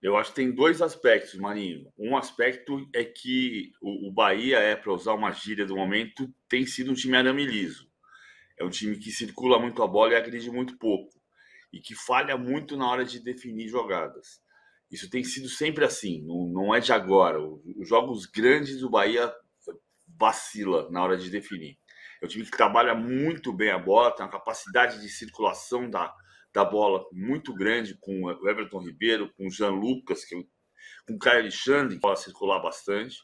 Eu acho que tem dois aspectos, Marinho. Um aspecto é que o Bahia para usar uma gíria do momento, tem sido um time arame liso. É um time que circula muito a bola e agride muito pouco. E que falha muito na hora de definir jogadas. Isso tem sido sempre assim, não é de agora. Os jogos grandes do Bahia vacila na hora de definir. É um time que trabalha muito bem a bola, tem uma capacidade de circulação da bola muito grande com o Everton Ribeiro, com o Jean Lucas, com o Caio Alexandre, que pode circular bastante,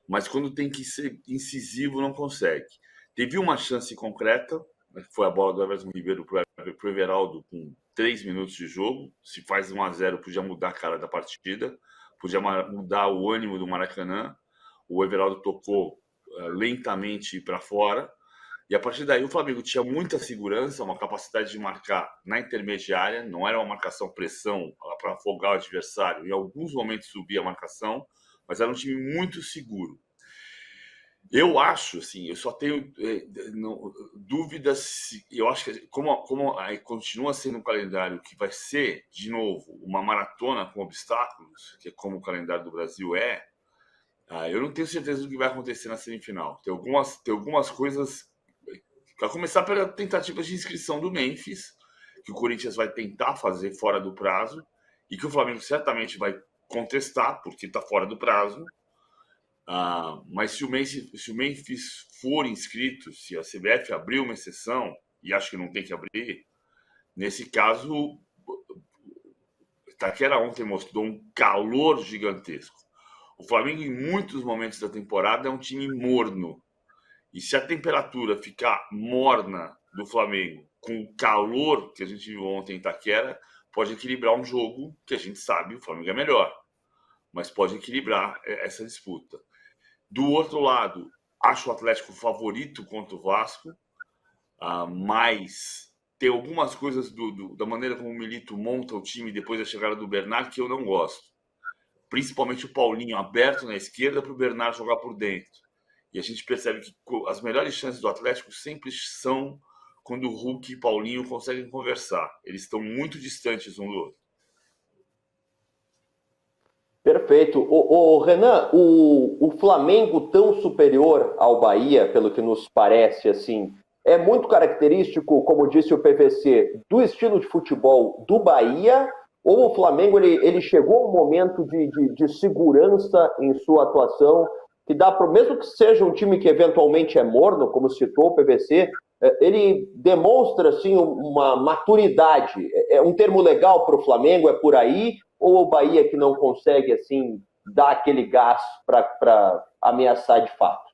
mas quando tem que ser incisivo, não consegue. Teve uma chance concreta, que foi a bola do Everton Ribeiro para o Everaldo com 3 minutos de jogo. Se faz 1-0, podia mudar a cara da partida, podia mudar o ânimo do Maracanã. O Everaldo tocou lentamente para fora. E a partir daí o Flamengo tinha muita segurança, uma capacidade de marcar na intermediária, não era uma marcação pressão para afogar o adversário. Em alguns momentos subia a marcação, mas era um time muito seguro. Eu acho, assim, eu só tenho dúvidas. Eu acho que como continua sendo um calendário que vai ser, de novo, uma maratona com obstáculos, que é como o calendário do Brasil eu não tenho certeza do que vai acontecer na semifinal. Tem algumas coisas. A começar pela tentativa de inscrição do Memphis, que o Corinthians vai tentar fazer fora do prazo, e que o Flamengo certamente vai contestar, porque está fora do prazo. Mas se o Memphis for inscrito, se a CBF abrir uma exceção, e acho que não tem que abrir, nesse caso, Itaquera ontem mostrou um calor gigantesco. O Flamengo, em muitos momentos da temporada, é um time morno. E se a temperatura ficar morna do Flamengo, com o calor que a gente viu ontem em Itaquera, pode equilibrar um jogo que a gente sabe o Flamengo é melhor. Mas pode equilibrar essa disputa. Do outro lado, acho o Atlético favorito contra o Vasco, mas tem algumas coisas da maneira como o Milito monta o time depois da chegada do Bernard que eu não gosto. Principalmente o Paulinho aberto na esquerda para o Bernard jogar por dentro. E a gente percebe que as melhores chances do Atlético sempre são quando o Hulk e o Paulinho conseguem conversar. Eles estão muito distantes um do outro. Perfeito. Renan, o Flamengo tão superior ao Bahia, pelo que nos parece, assim, é muito característico, como disse o PVC, do estilo de futebol do Bahia, ou o Flamengo ele chegou a um momento de segurança em sua atuação, que dá para, mesmo que seja um time que eventualmente é morno, como citou o PVC, ele demonstra assim, uma maturidade. É um termo legal para o Flamengo, é por aí, ou o Bahia que não consegue assim dar aquele gás para ameaçar de fato?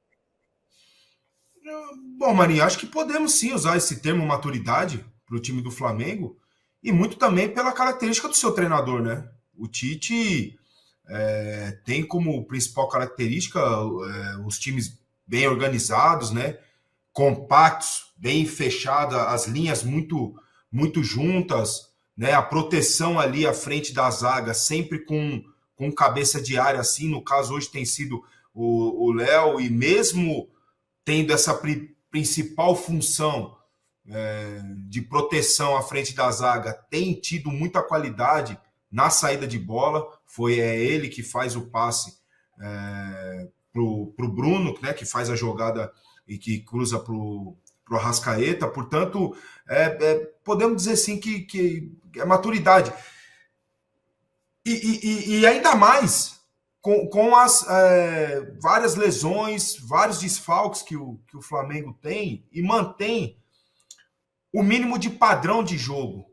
Bom, Marinho, acho que podemos sim usar esse termo maturidade para o time do Flamengo e muito também pela característica do seu treinador, né? O Tite tem como principal característica os times bem organizados, né? Compactos, bem fechadas, as linhas muito juntas, né? A proteção ali à frente da zaga, sempre com cabeça de área, assim. No caso, hoje tem sido o Léo, e mesmo tendo essa principal função de proteção à frente da zaga, tem tido muita qualidade na saída de bola. É ele que faz o passe pro Bruno, né? Que faz a jogada e que cruza pro Arrascaeta. Portanto, podemos dizer sim que é maturidade. E ainda mais com as várias lesões, vários desfalques que o Flamengo tem, e mantém o mínimo de padrão de jogo,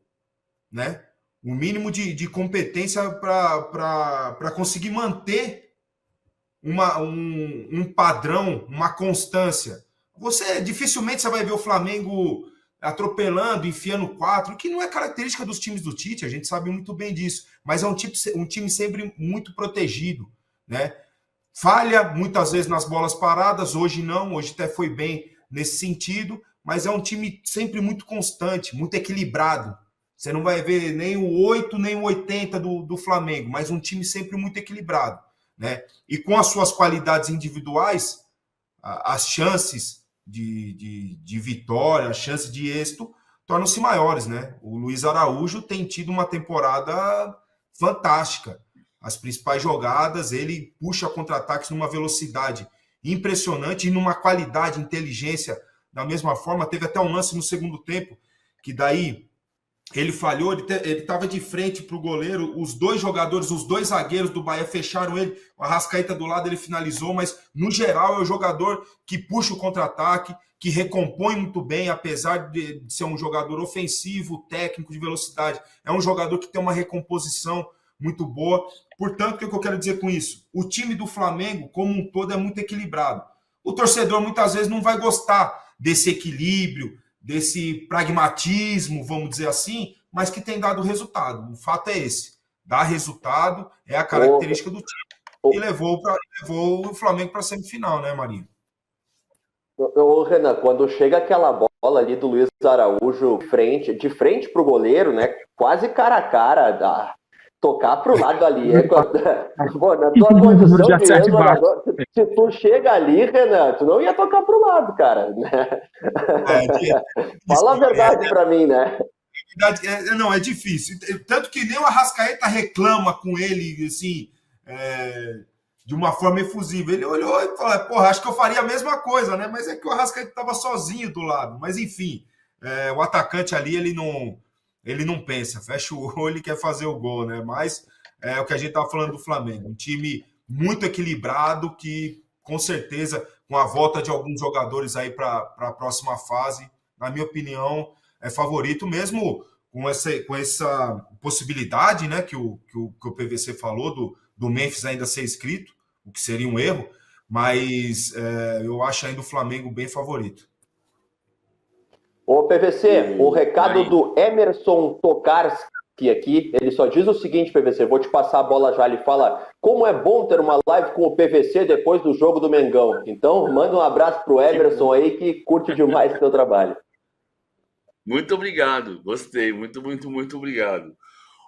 né? O mínimo de competência para conseguir manter um padrão, uma constância. Dificilmente você vai ver o Flamengo atropelando, enfiando 4, que não é característica dos times do Tite, a gente sabe muito bem disso, mas é um time sempre muito protegido, né? Falha muitas vezes nas bolas paradas, hoje não, hoje até foi bem nesse sentido, mas é um time sempre muito constante, muito equilibrado. Você não vai ver nem o 8, nem o 80 do Flamengo, mas um time sempre muito equilibrado, né? E com as suas qualidades individuais, as chances de vitória, as chances de êxito tornam-se maiores, né? O Luiz Araújo tem tido uma temporada fantástica. as principais jogadas, ele puxa contra-ataques numa velocidade impressionante e numa qualidade, inteligência da mesma forma. Teve até um lance no segundo tempo, que daí ele falhou, ele estava de frente para o goleiro, os dois jogadores, os dois zagueiros do Bahia fecharam ele, o Arrascaeta do lado ele finalizou, mas no geral é o jogador que puxa o contra-ataque, que recompõe muito bem, apesar de ser um jogador ofensivo, técnico, de velocidade. É um jogador que tem uma recomposição muito boa. Portanto, o que eu quero dizer com isso? O time do Flamengo, como um todo, é muito equilibrado. O torcedor muitas vezes não vai gostar desse equilíbrio, desse pragmatismo, vamos dizer assim, mas que tem dado resultado. O fato é esse. Dá resultado, é a característica do time. E levou o Flamengo para a semifinal, né, Marinho? Ô, Renan, quando chega aquela bola ali do Luiz Araújo de frente para o goleiro, né? Quase cara a cara, tocar para o lado ali. Pô, na tua condição de jogador, se tu chega ali, Renan, tu não ia tocar para o lado, cara. Fala a verdade para mim, né? Não, é difícil. Tanto que nem o Arrascaeta reclama com ele, assim, de uma forma efusiva. Ele olhou e falou, porra, acho que eu faria a mesma coisa, né? Mas é que o Arrascaeta estava sozinho do lado. Mas, enfim, o atacante ali, ele não pensa. Fecha o olho e quer fazer o gol, né? Mas é o que a gente estava falando do Flamengo. Um time muito equilibrado que, com certeza, com a volta de alguns jogadores aí para a próxima fase, na minha opinião, é favorito mesmo com essa possibilidade, né, que o PVC falou do Memphis ainda ser inscrito, o que seria um erro, mas eu acho ainda o Flamengo bem favorito. Ô, PVC, o recado do Emerson Tokarski aqui, ele só diz o seguinte, PVC, vou te passar a bola já, ele fala, como é bom ter uma live com o PVC depois do jogo do Mengão. Então, manda um abraço pro Emerson aí, que curte demais o teu trabalho. Muito obrigado, gostei, muito obrigado.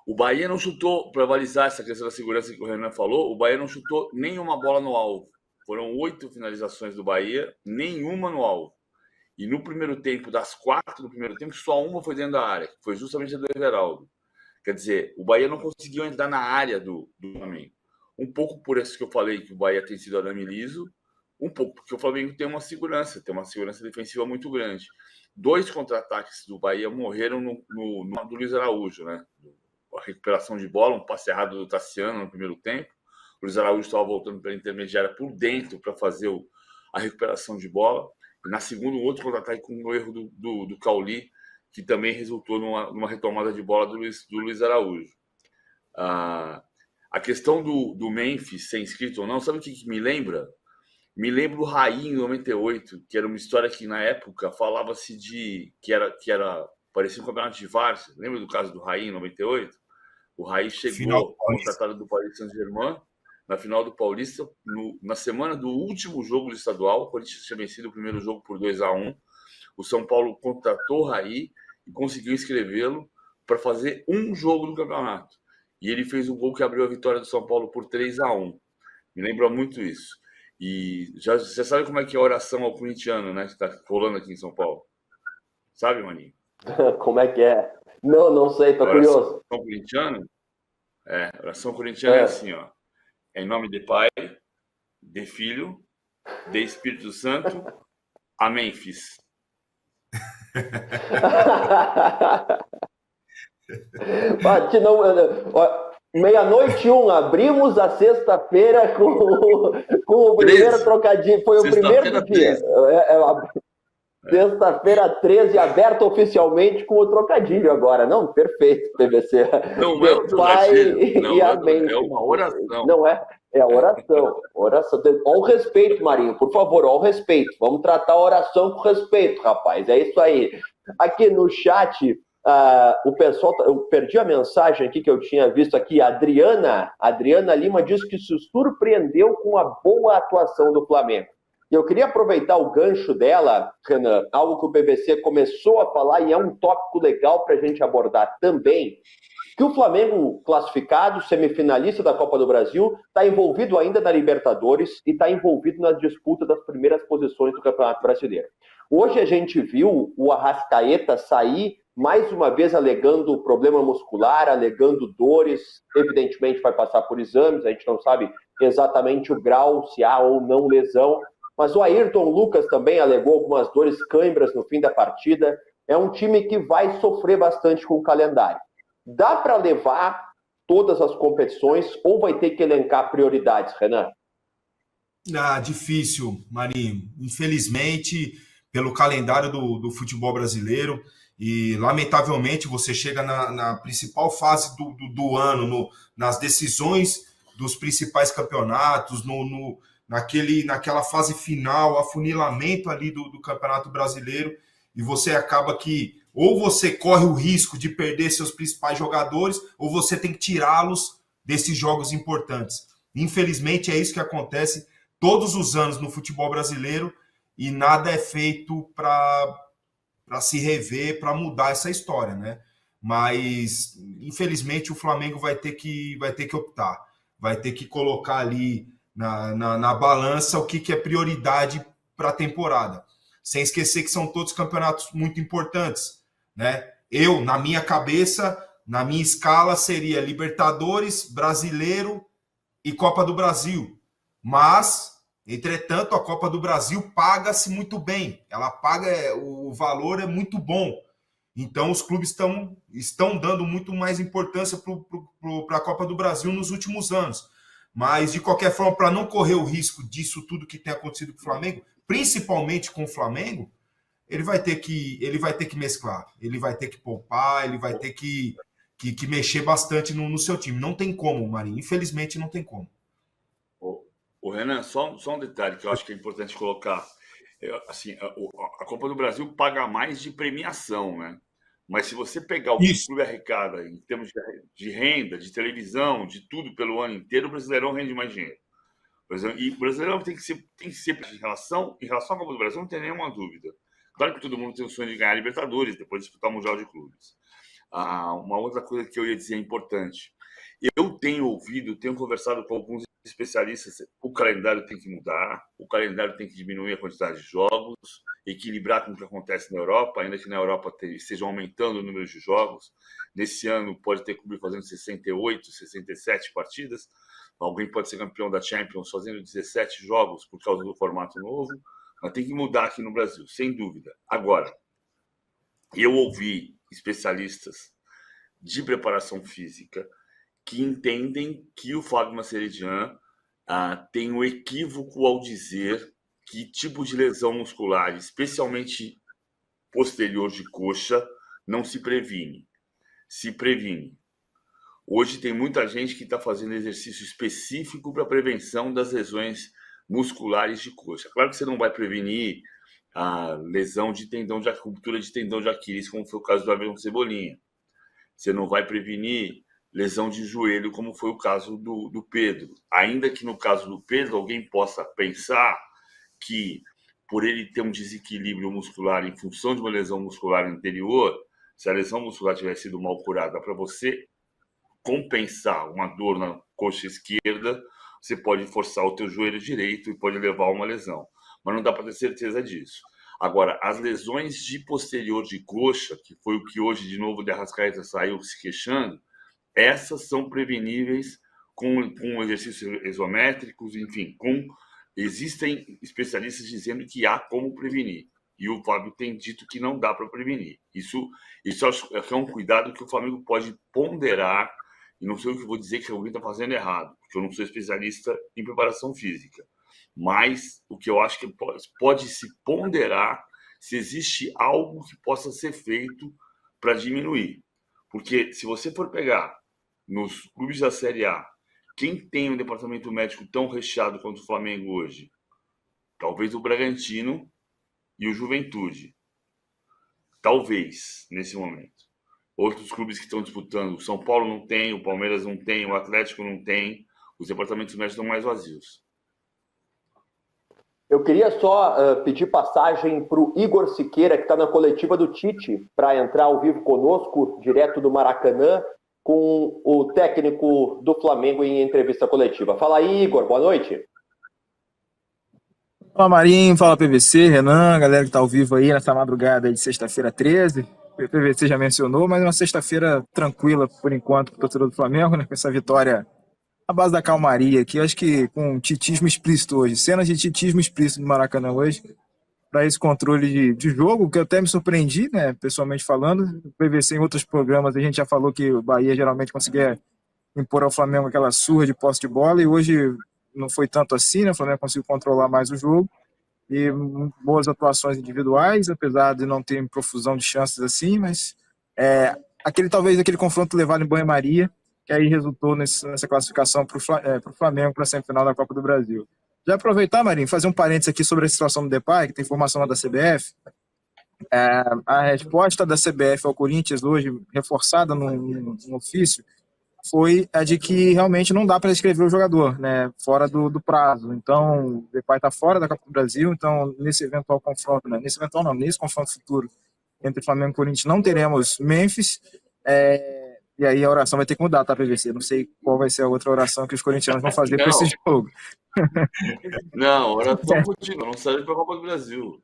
O Bahia não chutou, para balizar essa questão da segurança que o Renan falou, o Bahia não chutou nenhuma bola no alvo. Foram 8 finalizações do Bahia, nenhuma no alvo. E no primeiro tempo, das 4 do primeiro tempo, só uma foi dentro da área, que foi justamente a do Everaldo. Quer dizer, o Bahia não conseguiu entrar na área do Flamengo. Um pouco por isso que eu falei que o Bahia tem sido arame liso, um pouco porque o Flamengo tem uma segurança defensiva muito grande. 2 contra-ataques do Bahia morreram no do Luiz Araújo, né? A recuperação de bola, um passe errado do Tassiano no primeiro tempo. O Luiz Araújo estava voltando pela intermediária por dentro para fazer a recuperação de bola. E na segunda, um outro contra-ataque com o erro do Cauli, que também resultou numa retomada de bola do Luiz Araújo. A questão do Memphis ser inscrito ou não, sabe o que me lembra? Me lembro do Raí em 98, que era uma história que na época falava-se que era parecia um campeonato de várzea. Lembra do caso do Raí em 98? O Raí chegou contratado do Paris Saint-Germain na final do Paulista, na semana do último jogo do estadual. O Corinthians tinha vencido o primeiro jogo por 2-1. O São Paulo contratou o Raí e conseguiu inscrevê-lo para fazer um jogo do campeonato. E ele fez um gol que abriu a vitória do São Paulo por 3-1. Me lembra muito isso. E você sabe como é que é a oração ao corintiano, né? Que está rolando aqui em São Paulo. Sabe, Maninho? Como é que é? Não sei, tô curioso. Oração corintiana? Oração corintiana é assim, ó. Em nome de Pai, de Filho, de Espírito Santo, amém, fiz. Meia-noite 1, abrimos a sexta-feira com o primeiro trocadilho. Foi o primeiro do dia. Sexta-feira 13, aberto oficialmente com o trocadilho agora. Não, perfeito, PVC. Não é um trocadilho, não, e amém. É uma oração. Não é? É a oração. Olha o respeito, Marinho, por favor, olha o respeito. Vamos tratar a oração com respeito, rapaz. É isso aí. Aqui no chat, o pessoal, eu perdi a mensagem aqui que eu tinha visto aqui. A Adriana Lima disse que se surpreendeu com a boa atuação do Flamengo. Eu queria aproveitar o gancho dela, Renan, algo que o PVC começou a falar e é um tópico legal para a gente abordar também, que o Flamengo, classificado, semifinalista da Copa do Brasil, está envolvido ainda na Libertadores e está envolvido na disputa das primeiras posições do Campeonato Brasileiro. Hoje a gente viu o Arrascaeta sair, mais uma vez alegando problema muscular, alegando dores, evidentemente vai passar por exames, a gente não sabe exatamente o grau, se há ou não lesão, mas o Ayrton Lucas também alegou algumas dores, cãibras no fim da partida. É um time que vai sofrer bastante com o calendário. Dá para levar todas as competições ou vai ter que elencar prioridades, Renan? Difícil, Marinho. Infelizmente, pelo calendário do futebol brasileiro, e lamentavelmente você chega na principal fase do ano, nas decisões dos principais campeonatos, naquela fase final, afunilamento ali do Campeonato Brasileiro, e você acaba que ou você corre o risco de perder seus principais jogadores, ou você tem que tirá-los desses jogos importantes. Infelizmente, é isso que acontece todos os anos no futebol brasileiro, e nada é feito para se rever, para mudar essa história, né? Mas, infelizmente, o Flamengo vai ter que optar, vai ter que colocar ali na balança o que é prioridade para a temporada. Sem esquecer que são todos campeonatos muito importantes, né? Eu, na minha cabeça, na minha escala, seria Libertadores, Brasileiro e Copa do Brasil. Mas, entretanto, a Copa do Brasil paga-se muito bem. Ela paga, o valor é muito bom. Então, os clubes estão dando muito mais importância para a Copa do Brasil nos últimos anos. Mas, de qualquer forma, para não correr o risco disso tudo que tem acontecido com o Flamengo, principalmente com o Flamengo, ele vai ter que mesclar, ele vai ter que poupar, ele vai ter que mexer bastante no seu time. Não tem como, Marinho. Infelizmente, não tem como. O Renan, só um detalhe que eu acho que é importante colocar. Assim, a Copa do Brasil paga mais de premiação, né? Mas se você pegar o que o clube arrecada em termos de renda, de televisão, de tudo pelo ano inteiro, o Brasileirão rende mais dinheiro. E o Brasileirão tem que ser em relação à Copa do Brasil, não tem nenhuma dúvida. Claro que todo mundo tem o sonho de ganhar a Libertadores, depois de disputar o Mundial de Clubes. Uma outra coisa que eu ia dizer importante. Eu tenho conversado com alguns especialistas, o calendário tem que mudar, o calendário tem que diminuir a quantidade de jogos, equilibrar com o que acontece na Europa, ainda que na Europa estejam aumentando o número de jogos. Nesse ano pode ter clube fazendo 68, 67 partidas, alguém pode ser campeão da Champions fazendo 17 jogos por causa do formato novo, mas tem que mudar aqui no Brasil, sem dúvida. Agora, eu ouvi especialistas de preparação física que entendem que o Fábio Maceridian tem um equívoco ao dizer que tipo de lesão muscular, especialmente posterior de coxa, não se previne. Se previne. Hoje tem muita gente que está fazendo exercício específico para prevenção das lesões musculares de coxa. Claro que você não vai prevenir a lesão de ruptura de tendão de Aquiles, como foi o caso do Everton Cebolinha. Você não vai prevenir lesão de joelho, como foi o caso do Pedro. Ainda que no caso do Pedro, alguém possa pensar que, por ele ter um desequilíbrio muscular em função de uma lesão muscular anterior, se a lesão muscular tivesse sido mal curada, para você compensar uma dor na coxa esquerda, você pode forçar o teu joelho direito e pode levar a uma lesão. Mas não dá para ter certeza disso. Agora, as lesões de posterior de coxa, que foi o que hoje, de novo, o de Arrascaeta saiu se queixando, essas são preveníveis com exercícios isométricos, enfim, existem especialistas dizendo que há como prevenir. E o Fábio tem dito que não dá para prevenir. Isso é um cuidado que o Flamengo pode ponderar, e não sei o que vou dizer que alguém está fazendo errado, porque eu não sou especialista em preparação física. Mas o que eu acho que pode se ponderar se existe algo que possa ser feito para diminuir. Porque se você for pegar nos clubes da Série A, quem tem um departamento médico tão recheado quanto o Flamengo hoje? Talvez o Bragantino e o Juventude. Talvez, nesse momento. Outros clubes que estão disputando, o São Paulo não tem, o Palmeiras não tem, o Atlético não tem, os departamentos médicos estão mais vazios. Eu queria só pedir passagem para o Igor Siqueira, que está na coletiva do Tite, para entrar ao vivo conosco, direto do Maracanã, com o técnico do Flamengo em entrevista coletiva. Fala aí, Igor, boa noite. Fala Marinho, fala PVC, Renan, galera que está ao vivo aí nessa madrugada de sexta-feira 13. O PVC já mencionou, mas é uma sexta-feira tranquila por enquanto para o torcedor do Flamengo, né? Com essa vitória à base da calmaria aqui, acho que com titismo explícito hoje, cenas de titismo explícito no Maracanã hoje, para esse controle de jogo, que eu até me surpreendi, né, pessoalmente falando. O PVC em outros programas a gente já falou que o Bahia geralmente conseguia impor ao Flamengo aquela surra de posse de bola, e hoje não foi tanto assim, né? O Flamengo conseguiu controlar mais o jogo e boas atuações individuais, apesar de não ter profusão de chances assim, mas talvez aquele confronto levado em banho-maria, que aí resultou nessa classificação para o Flamengo para a semifinal da Copa do Brasil. Já aproveitar, Marinho, fazer um parênteses aqui sobre a situação do Depay, que tem informação lá da CBF. A resposta da CBF ao Corinthians hoje, reforçada no ofício, foi a de que realmente não dá para inscrever o jogador, né, fora do prazo. Então, o Depay está fora da Copa do Brasil, então nesse eventual confronto, né, nesse confronto futuro entre Flamengo e Corinthians, não teremos Memphis, e aí a oração vai ter que mudar, tá, PVC? Não sei qual vai ser a outra oração que os corintianos vão fazer para esse jogo. Não, a oração continua, não serve para a Copa do Brasil.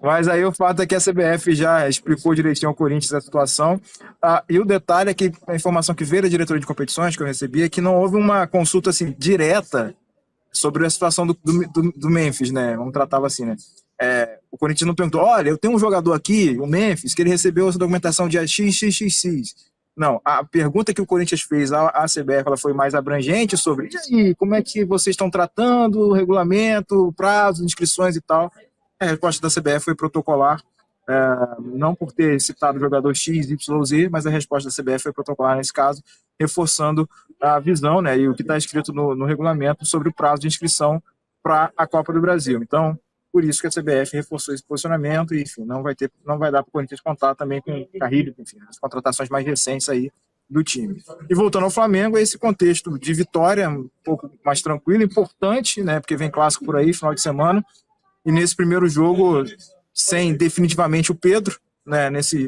Mas aí o fato é que a CBF já explicou direitinho ao Corinthians a situação. E o detalhe é que a informação que veio da diretoria de competições que eu recebi é que não houve uma consulta assim, direta sobre a situação do Memphis, né? Vamos tratá-lo assim, né? O Corinthians não perguntou, olha, eu tenho um jogador aqui, o Memphis, que ele recebeu essa documentação de XXXX. Não, a pergunta que o Corinthians fez à CBF, ela foi mais abrangente sobre, e aí, como é que vocês estão tratando o regulamento, o prazo, inscrições e tal. A resposta da CBF foi protocolar, não por ter citado o jogador X, Y, Z, mas a resposta da CBF foi protocolar nesse caso, reforçando a visão, né, e o que está escrito no regulamento sobre o prazo de inscrição para a Copa do Brasil. Então, por isso que a CBF reforçou esse posicionamento e, enfim, não vai dar para o Corinthians contar também com o Carrilho, enfim, as contratações mais recentes aí do time. E voltando ao Flamengo, esse contexto de vitória um pouco mais tranquilo, importante, né, porque vem clássico por aí, final de semana, e nesse primeiro jogo, sem definitivamente o Pedro, né, nesse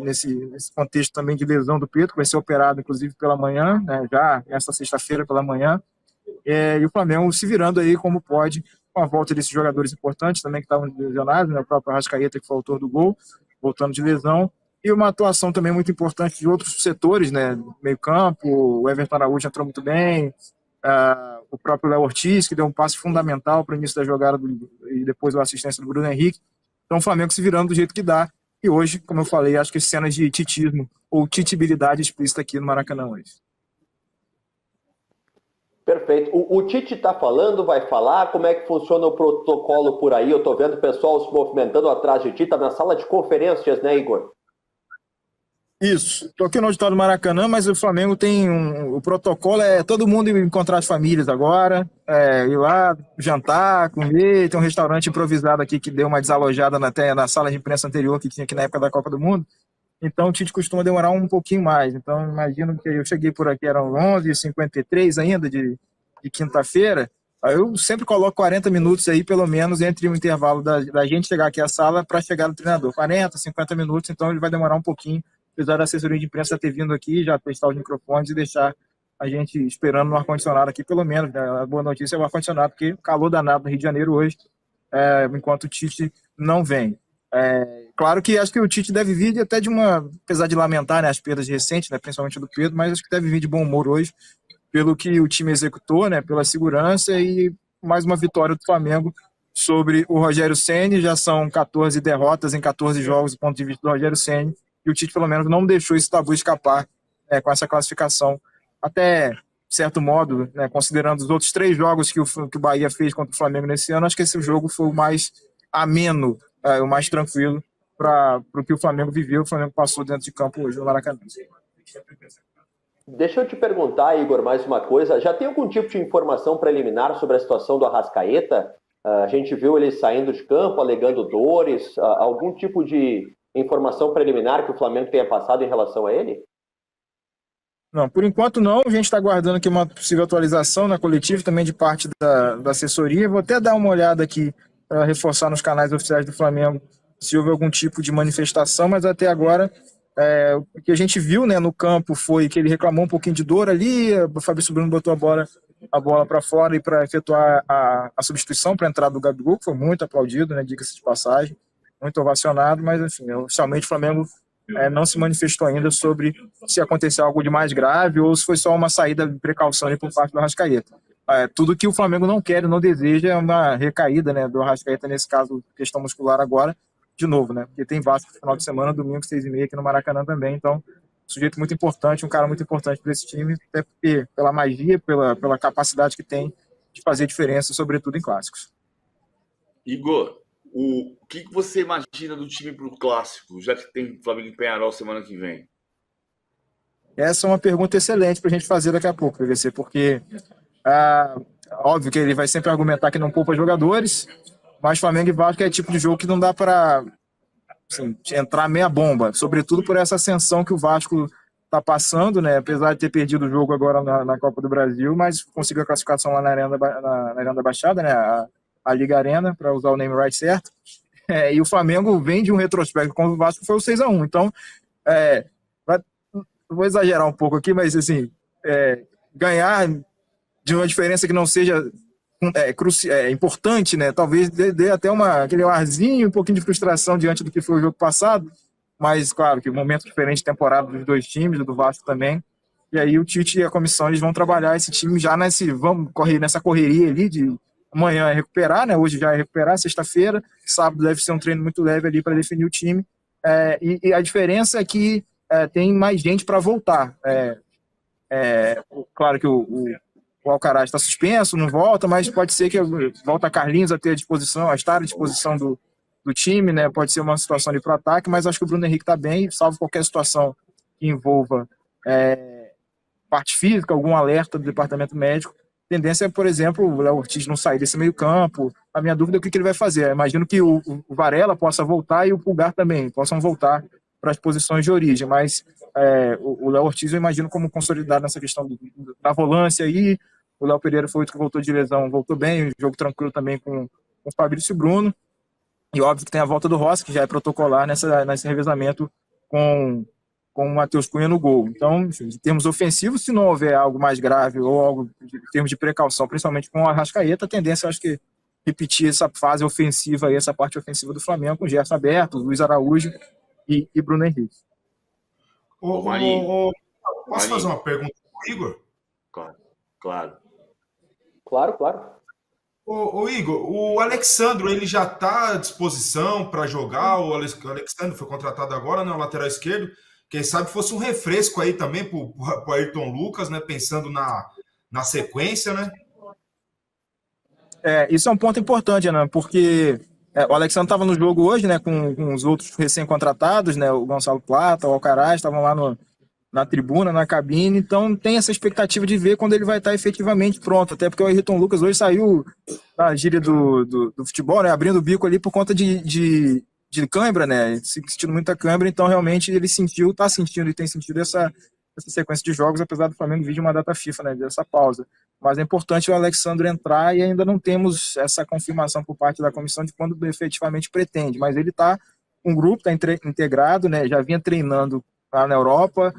contexto também de lesão do Pedro, que vai ser operado, inclusive, pela manhã, né, já essa sexta-feira pela manhã, e o Flamengo se virando aí como pode, com a volta desses jogadores importantes também que estavam lesionados, né, o próprio Arrascaeta, que foi o autor do gol, voltando de lesão, e uma atuação também muito importante de outros setores, né, meio campo, o Everton Araújo entrou muito bem, o próprio Léo Ortiz, que deu um passe fundamental para o início da jogada e depois a assistência do Bruno Henrique. Então o Flamengo se virando do jeito que dá, e hoje, como eu falei, acho que cenas de titismo ou titibilidade explícita aqui no Maracanã hoje. Perfeito. O Tite está falando, vai falar, como é que funciona o protocolo por aí? Eu estou vendo o pessoal se movimentando atrás de ti, está na sala de conferências, né, Igor? Isso. Estou aqui no auditório do Maracanã, mas o Flamengo tem o protocolo todo mundo encontrar as famílias agora, ir lá, jantar, comer, tem um restaurante improvisado aqui que deu uma desalojada até na sala de imprensa anterior que tinha aqui na época da Copa do Mundo. Então o Tite costuma demorar um pouquinho mais. Então imagino que eu cheguei por aqui, eram 11h53 ainda de quinta-feira. Eu sempre coloco 40 minutos aí, pelo menos, entre o intervalo da gente chegar aqui à sala para chegar no treinador. 40, 50 minutos, então ele vai demorar um pouquinho, apesar da assessoria de imprensa ter vindo aqui, já testar os microfones e deixar a gente esperando no ar-condicionado aqui, pelo menos. Né? A boa notícia é o ar-condicionado, porque calor danado no Rio de Janeiro hoje, enquanto o Tite não vem. Claro que acho que o Tite deve vir até apesar de lamentar, né, as perdas recentes, né, principalmente do Pedro, mas acho que deve vir de bom humor hoje, pelo que o time executou, né, pela segurança e mais uma vitória do Flamengo sobre o Rogério Ceni. Já são 14 derrotas em 14 jogos do ponto de vista do Rogério Ceni, e o Tite pelo menos não deixou esse tabu escapar com essa classificação, até certo modo, né, considerando os outros 3 jogos que o Bahia fez contra o Flamengo nesse ano, acho que esse jogo foi o mais ameno, o mais tranquilo para o que o Flamengo viveu. O Flamengo passou dentro de campo hoje no Maracanã. Deixa eu te perguntar, Igor, mais uma coisa. Já tem algum tipo de informação preliminar sobre a situação do Arrascaeta? A gente viu ele saindo de campo, alegando dores. Algum tipo de informação preliminar que o Flamengo tenha passado em relação a ele? Não, por enquanto não. A gente está aguardando aqui uma possível atualização na coletiva, também de parte da assessoria. Vou até dar uma olhada aqui para reforçar nos canais oficiais do Flamengo se houve algum tipo de manifestação, mas até agora O que a gente viu, né, no campo foi que ele reclamou um pouquinho de dor ali, o Fabrício Bruno botou a bola para fora e para efetuar a substituição para a entrada do Gabigol, que foi muito aplaudido, né, diga-se de passagem, muito ovacionado, mas enfim, oficialmente o Flamengo não se manifestou ainda sobre se aconteceu algo de mais grave ou se foi só uma saída de precaução ali por parte do Arrascaeta. Tudo que o Flamengo não quer e não deseja é uma recaída, né, do Arrascaeta, nesse caso, questão muscular agora, de novo, né, porque tem Vasco no final de semana, domingo, 6h30 aqui no Maracanã também, então, sujeito muito importante, um cara muito importante para esse time, até porque, pela magia, pela capacidade que tem de fazer diferença, sobretudo em clássicos. Igor, o que você imagina do time para o clássico, já que tem Flamengo e Peñarol semana que vem? Essa é uma pergunta excelente para a gente fazer daqui a pouco, PVC, porque óbvio que ele vai sempre argumentar que não poupa jogadores, mas Flamengo e Vasco é tipo de jogo que não dá para entrar meia bomba, sobretudo por essa ascensão que o Vasco está passando, né? Apesar de ter perdido o jogo agora na Copa do Brasil, mas conseguiu a classificação lá na Arena da Baixada, né? A Liga Arena, para usar o name right certo. E o Flamengo vem de um retrospecto com o Vasco, foi o 6-1. Então, vou exagerar um pouco aqui, mas assim, ganhar de uma diferença que não seja importante, né? Talvez dê até aquele arzinho, um pouquinho de frustração diante do que foi o jogo passado, mas claro que momento diferente de temporada dos dois times, do Vasco também. E aí o Tite e a comissão eles vão trabalhar esse time já vamos correr nessa correria ali de amanhã é recuperar, né? Hoje já é recuperar, sexta-feira, sábado deve ser um treino muito leve ali para definir o time. E a diferença é que tem mais gente para voltar. Claro que o Alcaraz está suspenso, não volta, mas pode ser que volta Carlinhos a estar à disposição do time, né? Pode ser uma situação ali para o ataque, mas acho que o Bruno Henrique está bem, salvo qualquer situação que envolva parte física, algum alerta do departamento médico. A tendência é, por exemplo, o Léo Ortiz não sair desse meio campo. A minha dúvida é o que ele vai fazer. Eu imagino que o Varela possa voltar e o Pulgar também possam voltar para as posições de origem, mas o Léo Ortiz eu imagino como consolidado nessa questão da volância aí. O Léo Pereira foi outro que voltou de lesão, voltou bem, jogo tranquilo também com o Fabrício Bruno, e óbvio que tem a volta do Rossi, que já é protocolar nesse revezamento com o Matheus Cunha no gol. Então, enfim, em termos ofensivos, se não houver algo mais grave ou algo em termos de precaução, principalmente com o Arrascaeta, a tendência, eu acho que repetir essa fase ofensiva aí, essa parte ofensiva do Flamengo, com Gerson aberto, Luiz Araújo e Bruno Henrique. Posso fazer uma pergunta pro Igor? Claro. Ô Igor, o Alexandro, ele já está à disposição para jogar? O Alexandro foi contratado agora, né, o lateral esquerdo. Quem sabe fosse um refresco aí também para o Ayrton Lucas, né, pensando na sequência, né? Isso é um ponto importante, né, porque o Alexandre estava no jogo hoje, né, com os outros recém-contratados, né, o Gonçalo Plata, o Alcaraz, estavam lá na tribuna, na cabine, então tem essa expectativa de ver quando ele vai estar efetivamente pronto, até porque o Ayrton Lucas hoje saiu da gíria do futebol, né, abrindo o bico ali por conta de cãibra, né, sentindo muita cãibra, então realmente ele está sentindo e tem sentido essa sequência de jogos, apesar do Flamengo vir de uma data FIFA, né, dessa pausa. Mas é importante o Alexandre entrar e ainda não temos essa confirmação por parte da comissão de quando efetivamente pretende, mas ele está com um grupo, está integrado, né, já vinha treinando lá na Europa,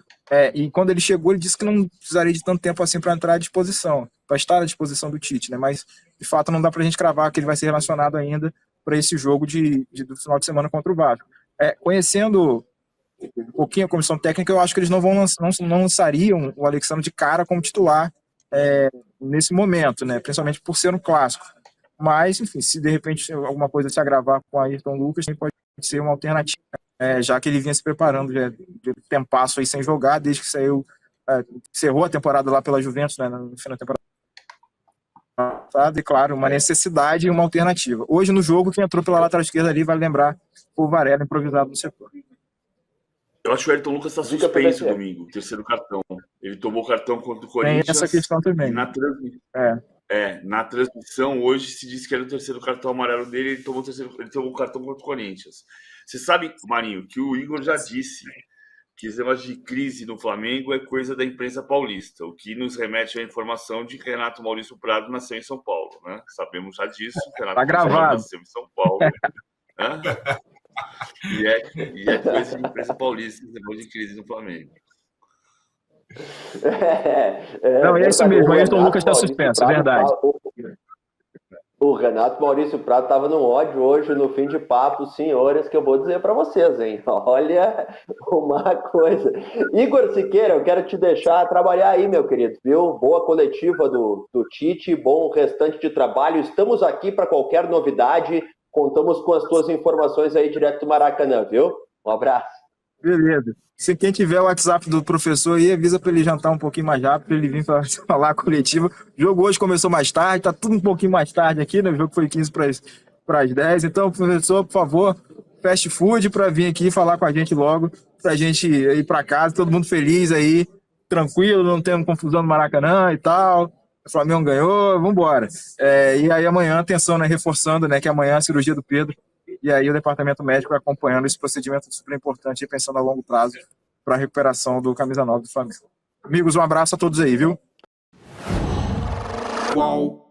e quando ele chegou ele disse que não precisaria de tanto tempo assim para entrar à disposição, para estar à disposição do Tite, né, mas de fato não dá para a gente cravar que ele vai ser relacionado ainda para esse jogo do final de semana contra o Vasco. Conhecendo um pouquinho a comissão técnica, eu acho que eles não lançariam o Alexandre de cara como titular nesse momento, né, principalmente por ser um clássico. Mas, enfim, se de repente alguma coisa se agravar com o Ayrton Lucas, pode ser uma alternativa, já que ele vinha se preparando de tempasso aí sem jogar, desde que saiu, encerrou a temporada lá pela Juventus, né, no final da temporada. E claro, uma necessidade e uma alternativa. Hoje no jogo, quem entrou pela lateral esquerda ali, vale lembrar, o Varela improvisado no setor. Eu acho que o Ayrton Lucas está suspenso domingo, terceiro cartão. Ele tomou cartão contra o Corinthians. Tem essa questão também. Na transmissão, hoje se disse que era o terceiro cartão amarelo dele, ele tomou o cartão contra o Corinthians. Você sabe, Marinho, que o Igor já disse que esse negócio de crise no Flamengo é coisa da imprensa paulista, o que nos remete à informação de que Renato Maurício Prado nasceu em São Paulo, né? Sabemos já disso. Tá gravado. Nasceu em São Paulo. E é coisa de imprensa paulista, depois de crise no Flamengo. Não, é isso mesmo. Ayrton Lucas está Maurício suspenso, é Prado verdade. O Renato Maurício Prado estava no ódio hoje, no fim de papo, senhores, que eu vou dizer para vocês, hein? Olha uma coisa. Igor Siqueira, eu quero te deixar trabalhar aí, meu querido, viu? Boa coletiva do Tite, bom restante de trabalho. Estamos aqui para qualquer novidade. Contamos com as tuas informações aí direto do Maracanã, viu? Um abraço. Beleza. Se quem tiver o WhatsApp do professor aí, avisa para ele jantar um pouquinho mais rápido, para ele vir para falar a coletiva. O jogo hoje começou mais tarde, tá tudo um pouquinho mais tarde aqui, né? O jogo foi 15 para as 10. Então, professor, por favor, fast food para vir aqui falar com a gente logo, para a gente ir para casa, todo mundo feliz aí, tranquilo, não tendo confusão no Maracanã e tal. O Flamengo ganhou, vamos embora. E aí amanhã, atenção, né? Reforçando, né? Que amanhã é a cirurgia do Pedro. E aí o departamento médico vai acompanhando esse procedimento super importante e pensando a longo prazo para a recuperação do camisa 9 do Flamengo. Amigos, um abraço a todos aí, viu? Qual?